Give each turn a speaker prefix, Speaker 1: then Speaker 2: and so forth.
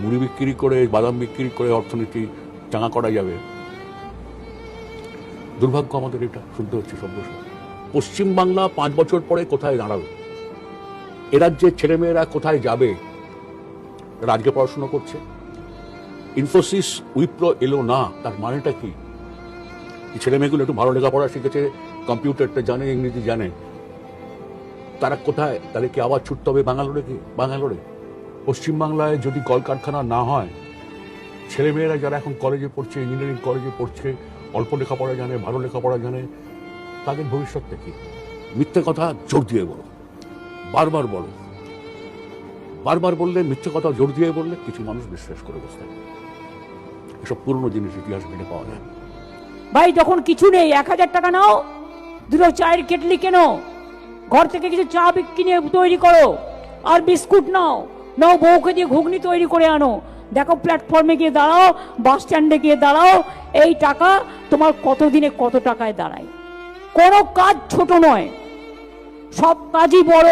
Speaker 1: মুড়ি বিক্রি করে, বাদাম বিক্রি করে অর্থনীতি চাঙা করা যাবে। দুর্ভাগ্য আমাদের এটা শুনতে হচ্ছে সব বছর। পশ্চিমবাংলা 5 বছর পরে কোথায় দাঁড়াবে? এ রাজ্যের ছেলেমেয়েরা কোথায় যাবে? রাজ্যে পড়াশোনা করছে, ইনফোসিস উইপ্রো এলো না, তার মানেটা কি? ছেলেমেয়েগুলো একটু ভালো লেখাপড়া শিখেছে, কম্পিউটারটা জানে, ইংরেজি জানে, তারা কোথায়? তাহলে কি আবার ছুটতে হবে ব্যাঙ্গালোরে? কি ব্যাঙ্গালোরে? পশ্চিমবাংলায় যদি কলকারখানা না হয়, ছেলেমেয়েরা যারা এখন কলেজে পড়ছে, ইঞ্জিনিয়ারিং কলেজে পড়ছে, অল্প লেখাপড়া জানে, ভালো লেখাপড়া জানে, তাদের ভবিষ্যৎটা কি? মিথ্যে কথা জোর দিয়ে বলো, বারবার বলো, বারবার বললে, মিথ্যে কথা জোর দিয়ে বললে কিছু মানুষ বিশ্বাস করে বসতে থাকে। এসব পুরনো জিনিস ইতিহাস ঘেটে পাওয়া যায়।
Speaker 2: ভাই যখন কিছু নেই 1000 টাকা নাও, দুটো চায়ের কেটলি কেনো, ঘর থেকে কিছু চা কিনে তৈরি করো, আর বিস্কুট নাও, বউকে দিয়ে ঘুগনি তৈরি করে আনো, দেখো প্ল্যাটফর্মে গিয়ে দাঁড়াও, বাস স্ট্যান্ডে গিয়ে দাঁড়াও, এই টাকা তোমার কতদিনে কত টাকায় দাঁড়ায়। কোনো কাজ ছোট নয়, সব কাজই বড়।